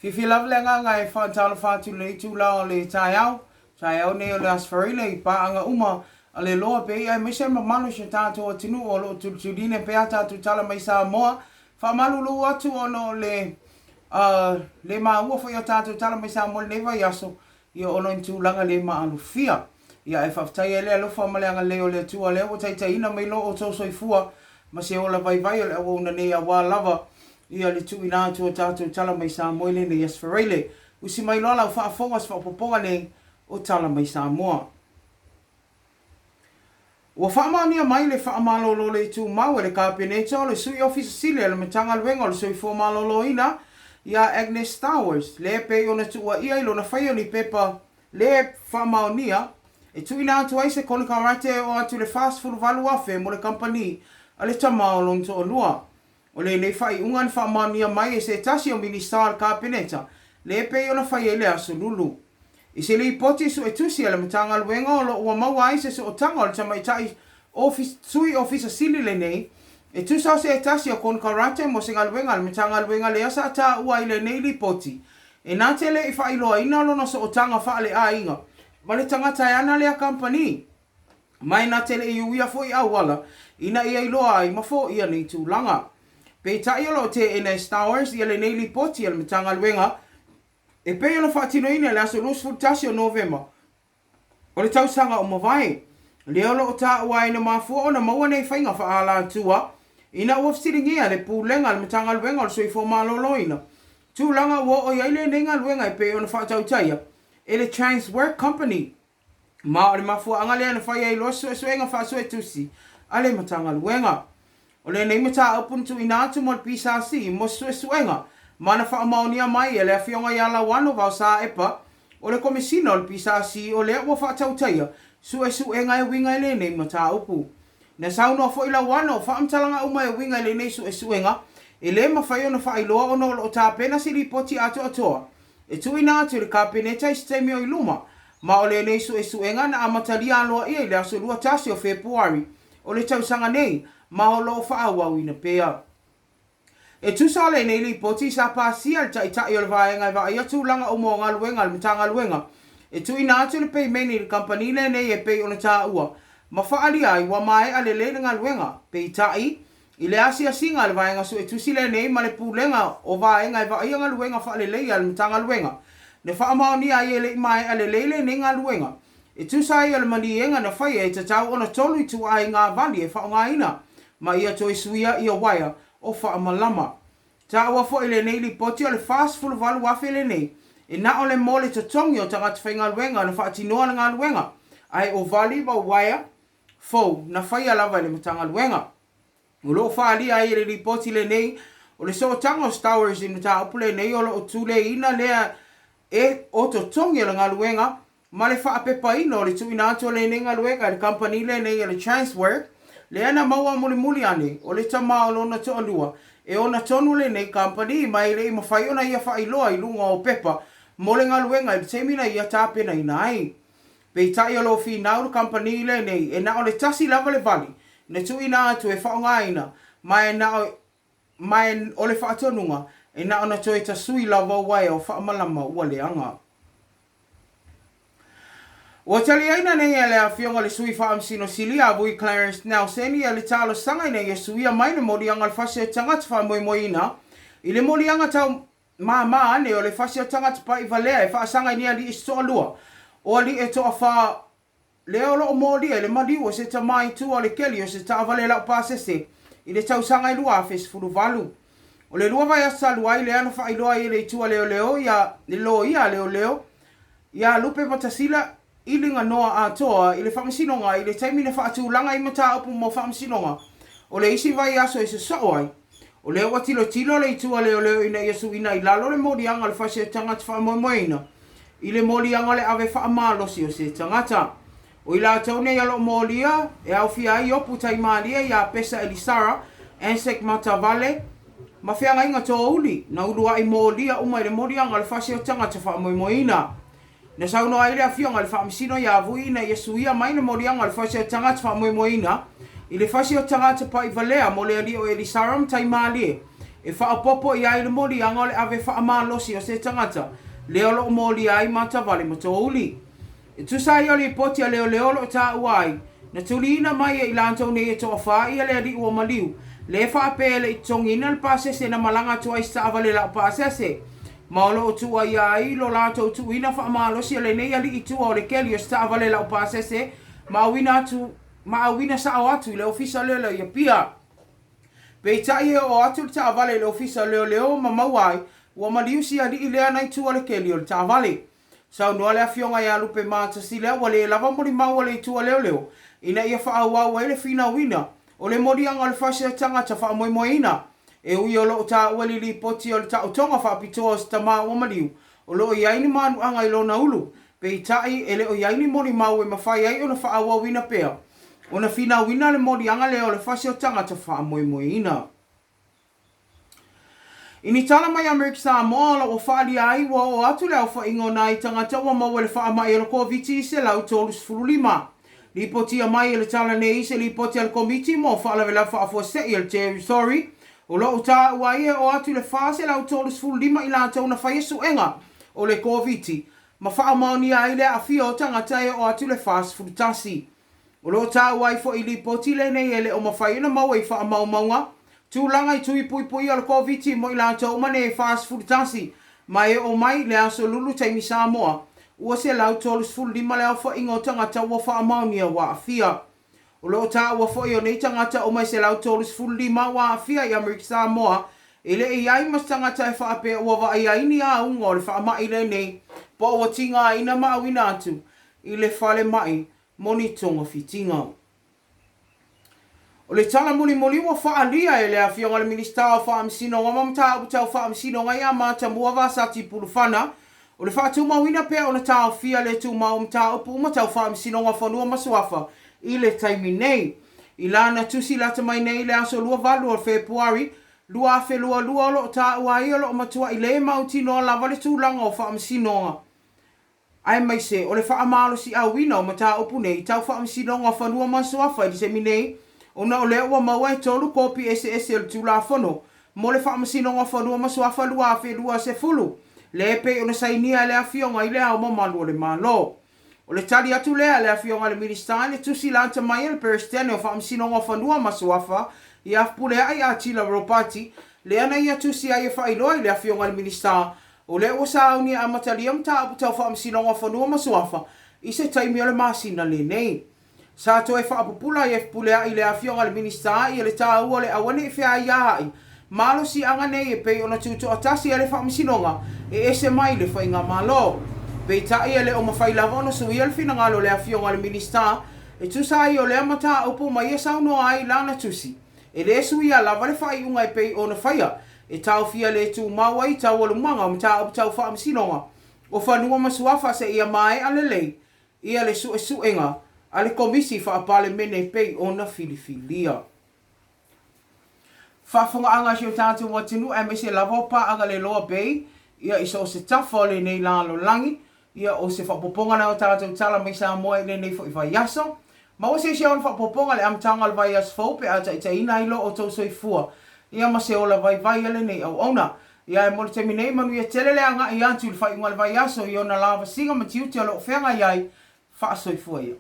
Fifi love lenga ngai whaatala whaatu le tūla o le tai au ne o le asfarile I pa anga uma a le loa pe ai mese mamano se tātou atinu o lo tulturine pe a tātou tala mai Samoa whaamalu lu atu ono le maua whai o tātou tala mai Samoa le vai aso I o ono tūlanga le maalu fia ia e whaftai e le alofa maleanga leo le tua leo o taitaina mai lo o tōsoifua ma se ola vai vai o le awa una nei a wā lava ia le tui nā tua tātou tala mai Samoa le nei asfarile usi mai lola u whaafongas whapoponga nei o tala mai Samoa. Ua whaamania mai le whaamalolo le tū mau e le kāpeneta o le sui ofisa sile le matanga luenga o le sui fōmalolo ina ia Agnes Towers le pe o na tua ia ilo na whaia ni pepa le whaamaunia e tui nā tua se kone karate o atu le fast food valu afe mo le company a le tamao lonto o lua. O le nei whai ungan whaamaunia mai e se tasi o ministar kāpeneta le pe o na whaia le aso lulu. I se li poti su e tusi ala matanga luenga o lo ua maua se o tanga o le tamaitai sui ofisa sili le nei e tusau se e tasi o kon karate mo se ngaluenga le matanga luenga le asa ata ua i le nei li poti e nā te le I wha iloa ina lo na so o tanga wha le a inga ma le tangata e ana le a company mai nā te le I uia fo I awala ina ia iloa ai mafo ia nei tūlanga pe tai o lo te NS Towers ia le nei li poti ala matanga luenga e pe ona whaatino ina le aso los fultasi o November. O le tausanga o mawai. Le olo o tā ua ina mafua o na maua nei whainga whaala atua. Ina ua fsiringia le pūlenga le matanga luenga o le soi fō malolo ina. Tūlanga ua o iaile nenga luenga e pe ona whaatautaia. E le Trans Work Company. Ma o le mafua anga lea na whaia I loso e suenga whaaso e tusi. A le matanga luenga. O le nei mata upuntu ina atu mo le PSRC mo suenga. Mana whaamaunia mai e le awhionga I ala wano vau sa epa o le komisina o le PSRC o le ua whaatautaia su e ngai winga le nei mata upu. Na sauno fo ila wano whaamtalanga uma e winga le nei su enga e le mawhai ona whailoa ono o tā pena si li poti ato atoa. E tuina atu le kāpeneta I stemi o iluma ma o le nei su enga na amatalia aloa ia I le aso lua tasi o Februari o le tausanga nei ma o lo whaawawina pea. E tusale nei li poti sa pasia ta o le vaenga va ia tūlanga o mo ngaluenga le matanga luenga. E tuina atu le pei meni le company le nei e pei ona tā ua. Ma whaali ai wa mai ale le ngaluenga. Pei tai I le asia singa le vaenga so e tusile nei ma le pūlenga o vaenga va ia ngaluenga whaale leia le matanga luenga. Ne whaamaoni ai le mai ale leile nei ngaluenga. E tusai ale manienga na whaia e tatau ona tolu I tu ai ngā vali e whaonga ina. Ma ia toi suia ia waia. O whaamalama. Ta ua fo ile nei li poti o le fast full valu wafe le nei. E na o le mole tatongi o tangata whainga luenga na whaatinoa na ngā luenga. Ai o vali wa waia fo na whaia lava le matanga luenga. Ulo whaali ai le li poti le nei o le so tanga o Stowers ina ta upule nei o lo tule ina lea e o tatongi o le ngā luenga. Ma le whaapepa ina o le tuina ato le nei ngā luenga le company le nei o le Transwork. Le ana maua muli ane o le tama o lona to alua e ona tonu le nei company mai le ma fai ona ia fai loa I lunga o pepa mo le ngaluenga I temina ia tāpena ina ai. Pei tai o lo fi nauru company le nei e na o le tasi lava le vali ne tu ina atu e whaonga ina mai o le whaatonunga e na ona to e tasui lava wai o whaamalama ua le anga. Ua tali aina nei e le a whionga le sui whaamsino sili a vui Clarence Nelson e le talo sanga nei e suia mai le morianga le whase tangata wha moina I le morianga tau maa ne o le whase tangata pa I valea e whaasanga ni a li isto alua o li e toa wha le olo o mori e le maliu se ta mai tu o le keli o se ta avale lau pasese I le tau sanga I lua a fulu valu o le lua vai asa lua I le ano wha iloa I le itua leo ia le lo ia leo ia lupe matasila ilinga noa atoa I le whamasinonga I le taimine whaatulanga I mata upu mo whamasinonga. O le isi vai aso e se soai. O le ua tilo le itua leo ina iasu ina Ilalo le morianga le whase tangata whamoimoina. I le morianga le ave whaamalosi o se tangata. O ila taune yalo moria e au fia I opu taimaria ia pesa Elisara Ansek Matavale. Ma whianga inga tō uli na ulua I moria uma I le morianga le whase tangata whamoimoina. Na sauno ai le afionga le whaamisino ia vui na Iesuia mai na morianga le whase o tangata whamoimoina I le whase o tangata pa I valea mo le ali o Elisaram tai malie E whaapopo i ai le mori anga le ave whaamalosi o se tangata. Leo lo mori ai mata vale mo uli. E tusai o le poti a leo lo ta uai. Na tulina mai e ilantou ne e toa wha i a le adi ua maliu. Le whaapele i tongina le pasese na malanga tua i sta avale la pasese. Maolo o tua i ai lo lato tu ina whaamalosi a le nei ali i tua o le keli o sta avale la pasese. Maawina sa o atu le ofisa leo i a pia. Peitai o atu le ta avale le ofisa leo ma mawai. Ua maliu si adi i lea nai tua le keli o le ta avale. Sau noa le afionga ia lupe mata si lea wale lava mori maua le tua leo. Ina ia whaawau e le fina wina. O le mori anga le whasea tangata wha moe ina. E ui o loo ta uali li poti o le ta utonga wha pitoa si tama o maliu. O loo iaini manu anga i lona ulu. Pe itai e le o iaini mori mau e mawhai ai o na whaawau wina pea. O na fina wina le mori anga leo le whasea tangata wha moe ina. Ini tala mai Amerika Samoa la o whaali ai wa o atu leo wha ingo nai tangata wa maua le wha mai e le COVID se lau tolus fululima. Li poti a mai e le tala nei se li poti al komiti mo whaala vela wha afo se i al territory. O lo uta ua ia o atu le wha se lau tolus fululima i la tau na wha yesu enga o le COVID. Ma wha maoni ai le a fia o tangata e o atu le wha fulutasi. O lo uta ua i fo i li poti le nei ele o ma wha ina maua i wha mau maunga. Tūlanga i tui pui o le COVID mo i la tau mane e fast food tasi. Mai e o mai le aso lulu taimi Samoa. Ua se lau tolus fululima le au wha ingo tangata ua wha amaunia wa a fia. O loo ta ua wha i o nei tangata o mai se lau tolus fululima wa a fia i Amerika Samoa. E le i ai mas tangata e wha ape ua wa i aini a unga o le wha amai le nei. Po ua tinga ina maa wina atu. I le whale mai moni tonga fitinga. O le tala muli wa whaalia e le a fionga le minista o whaamsino wa mamta o tau whaamsino ngai a mata mua vasati pulufana. O le whaatu mawina pea o na tau fia le tu mau mta o pu matau whaamsino wa whanua masuafa i le taimi nei. I lana tusi lata mai nei le aso lua valu o Februari, lua afe lua o lo ta ua ia lo matua i le mauti no lava le tūlanga o whaamsino. Ai mai se, o le whaamalo si au wina o mata o punei, tau whaamsino wa whanua masuafa i se minei. Ona o lea ua maua e tolu kopi ese le tula fono. Mo le whaamasino ngā whanua masuafa lua afe lua se fulu. Le pe ona sainia le afionga i lea o mamalu o le malo. O le tali atu lea le afionga le minister le tusi lanta mai le peristene o whaamasino ngā whanua masuafa i afpule ai a tila ropati. Le ana ia tusi ai e whailoi le afionga le minister. O le ua saunia a matalia mta aputau whaamasino ngā whanua masuafa i se taimi o le masina le nei. Sa to e whaapupula i e pulea i le afionga le minista i le tā ua le awane i whea iahai. Malo si anga nei e pei ona tuto atasi e le whaamisinonga e ese mai le whainga malo. Pei tai e le o mawhai lavono sui e le finangalo le afionga le minista e tusa i o le amata upo mai e sauno ai lana tusi. E le sui a lava le whai unga e pei ona whaia e tau fia le tu maua i tau alumanga o mta upo tau whaamisinonga. O whanua masuafa se ia mai ale lei ia le su enga. Ale komisi whaapale mene pei o na filifilia. Whaafunga anga si o tātou watinu e me se lavopa anga le loa bei. Ia iso o se tafo le nei lalo langi. Ia o se whaapoponga na o tātou tala mai Samoa i le nei fo i vai aso. Ma o se on whaapoponga le amtanga le vai as fau pe ata ita ina ilo o tau soifua. Ia ma se o la vai le nei au ona. Ia e mole temi nei manu ia telele anga i antu le whaiunga le vai aso i ona lava singa matiuti alo o whenga iai wha soifua ia.